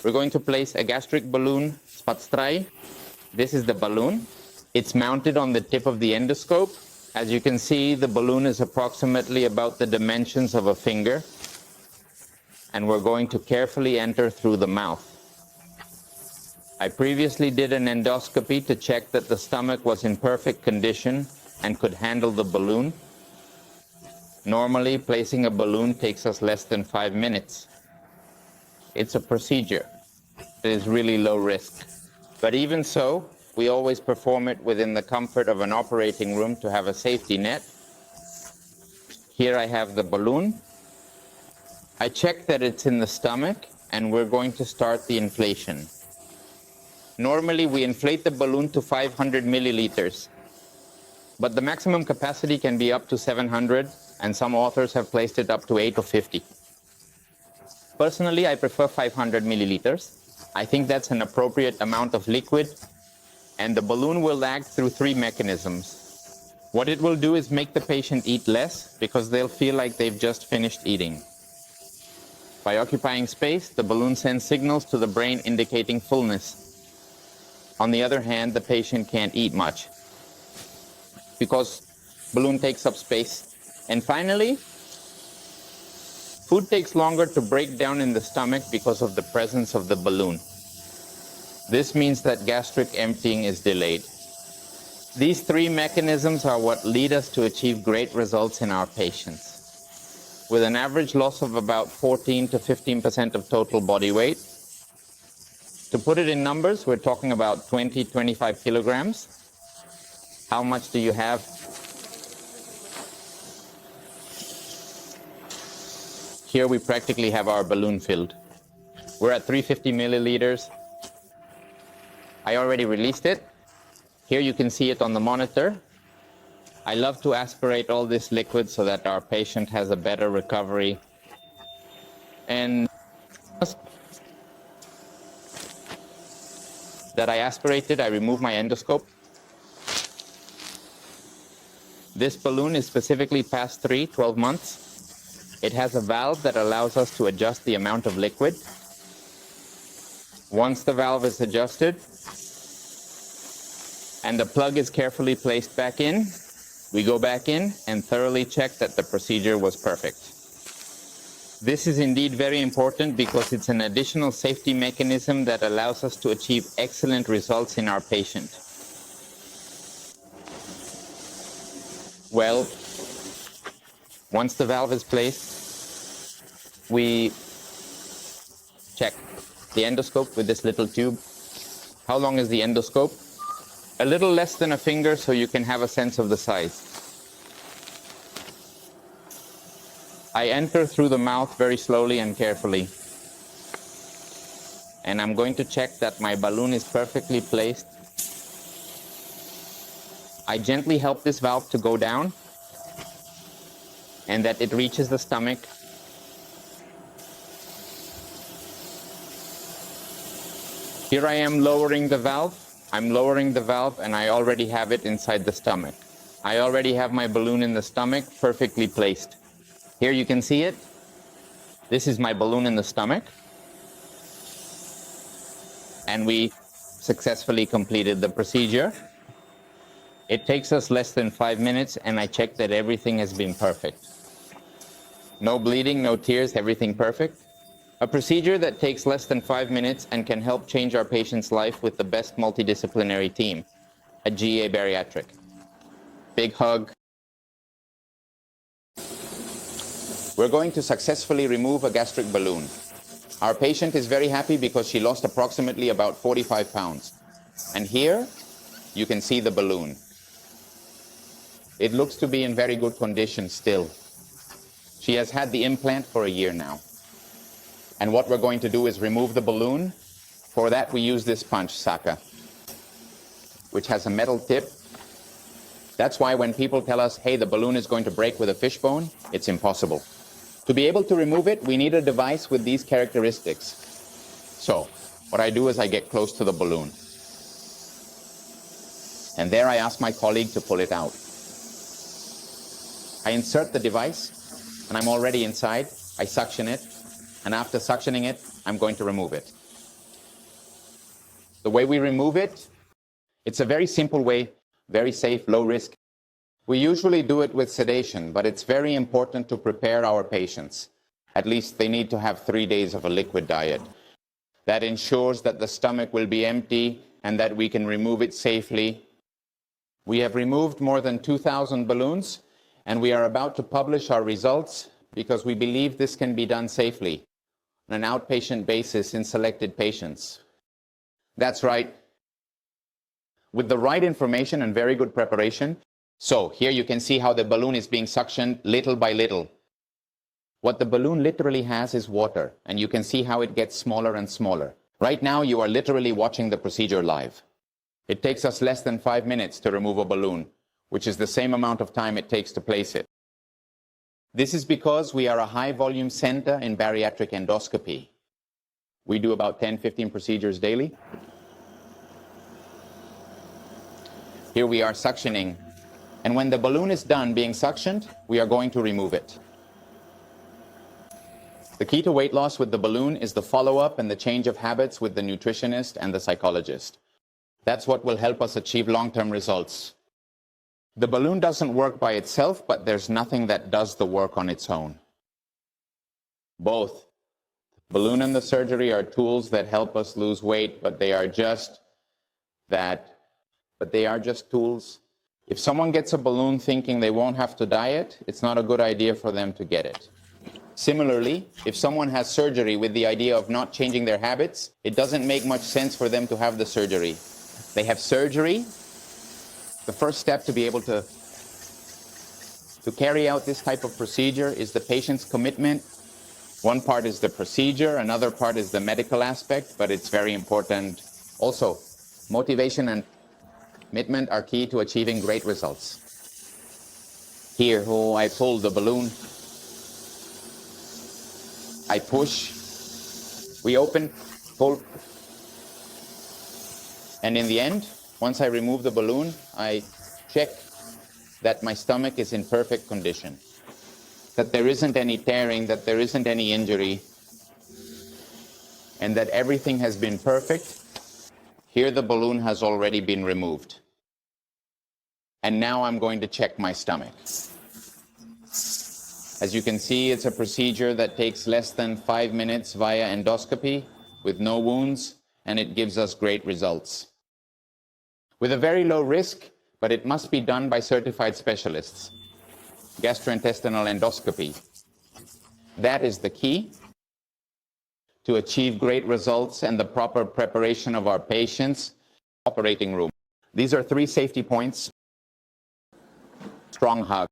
We're going to place a gastric balloon, spatstrai. This is the balloon. It's mounted on the tip of the endoscope. As you can see, the balloon is approximately about the dimensions of a finger. And we're going to carefully enter through the mouth. I previously did an endoscopy to check that the stomach was in perfect condition and could handle the balloon. Normally, placing a balloon takes us less than 5 minutes. It's a procedure. It is really low risk. But even so, we always perform it within the comfort of an operating room to have a safety net. Here I have the balloon. I check that it's in the stomach, and we're going to start the inflation. Normally, we inflate the balloon to 500 milliliters, but the maximum capacity can be up to 700, and some authors have placed it up to 850. Personally, I prefer 500 milliliters. I think that's an appropriate amount of liquid, and the balloon will act through 3 mechanisms. What it will do is make the patient eat less, because they'll feel like they've just finished eating. By occupying space, the balloon sends signals to the brain indicating fullness. On the other hand, the patient can't eat much because balloon takes up space. And finally, food takes longer to break down in the stomach because of the presence of the balloon. This means that gastric emptying is delayed. These 3 mechanisms are what lead us to achieve great results in our patients. With an average loss of about 14 to 15% of total body weight. To put it in numbers, we're talking about 20, 25 kilograms. How much do you have? Here we practically have our balloon filled. We're at 350 milliliters. I already released it. Here you can see it on the monitor. I love to aspirate all this liquid so that our patient has a better recovery. And that I aspirated, I remove my endoscope. This balloon is specifically past 12 months. It has a valve that allows us to adjust the amount of liquid. Once the valve is adjusted and the plug is carefully placed back in, we go back in and thoroughly check that the procedure was perfect. This is indeed very important because it's an additional safety mechanism that allows us to achieve excellent results in our patient. Well, once the valve is placed, we check the endoscope with this little tube. How long is the endoscope? A little less than a finger, so you can have a sense of the size. I enter through the mouth very slowly and carefully. And I'm going to check that my balloon is perfectly placed. I gently help this valve to go down and that it reaches the stomach. Here I am lowering the valve. I'm lowering the valve and I already have it inside the stomach. I already have my balloon in the stomach, perfectly placed. Here you can see it. This is my balloon in the stomach. And we successfully completed the procedure. It takes us less than 5 minutes and I check that everything has been perfect. No bleeding, no tears, everything perfect. A procedure that takes less than 5 minutes and can help change our patient's life with the best multidisciplinary team at GA Bariatric. Big hug. We're going to successfully remove a gastric balloon. Our patient is very happy because she lost approximately about 45 pounds. And here, you can see the balloon. It looks to be in very good condition still. She has had the implant for a year now. And what we're going to do is remove the balloon. For that, we use this punch, Saka, which has a metal tip. That's why when people tell us, hey, the balloon is going to break with a fishbone, it's impossible. To be able to remove it, we need a device with these characteristics. So, what I do is I get close to the balloon. And there I ask my colleague to pull it out. I insert the device, and I'm already inside. I suction it, and after suctioning it, I'm going to remove it. The way we remove it, it's a very simple way, very safe, low risk. We usually do it with sedation, but it's very important to prepare our patients. At least they need to have 3 days of a liquid diet. That ensures that the stomach will be empty and that we can remove it safely. We have removed more than 2,000 balloons, and we are about to publish our results because we believe this can be done safely on an outpatient basis in selected patients. That's right. With the right information and very good preparation. So here you can see how the balloon is being suctioned little by little. What the balloon literally has is water, and you can see how it gets smaller and smaller. Right now you are literally watching the procedure live. It takes us less than 5 minutes to remove a balloon, which is the same amount of time it takes to place it. This is because we are a high-volume center in bariatric endoscopy. We do about 10-15 procedures daily. Here we are suctioning, and when the balloon is done being suctioned, we are going to remove it. The key to weight loss with the balloon is the follow-up and the change of habits with the nutritionist and the psychologist. That's what will help us achieve long-term results. The balloon doesn't work by itself, but there's nothing that does the work on its own. Both the balloon and the surgery are tools that help us lose weight, but they are just tools. If someone gets a balloon thinking they won't have to diet, it's not a good idea for them to get it. Similarly, if someone has surgery with the idea of not changing their habits, it doesn't make much sense for them to have the surgery. They have surgery. The first step to be able to carry out this type of procedure is the patient's commitment. One part is the procedure, another part is the medical aspect, but it's very important. Also, motivation and commitment are key to achieving great results. Here, I pull the balloon. I push, we open, pull, and in the end, once I remove the balloon, I check that my stomach is in perfect condition, that there isn't any tearing, that there isn't any injury, and that everything has been perfect. Here the balloon has already been removed. And now I'm going to check my stomach. As you can see, it's a procedure that takes less than 5 minutes via endoscopy with no wounds, and it gives us great results. With a very low risk, but it must be done by certified specialists. Gastrointestinal endoscopy. That is the key to achieve great results and the proper preparation of our patients. Operating room. These are 3 safety points. Strong hug.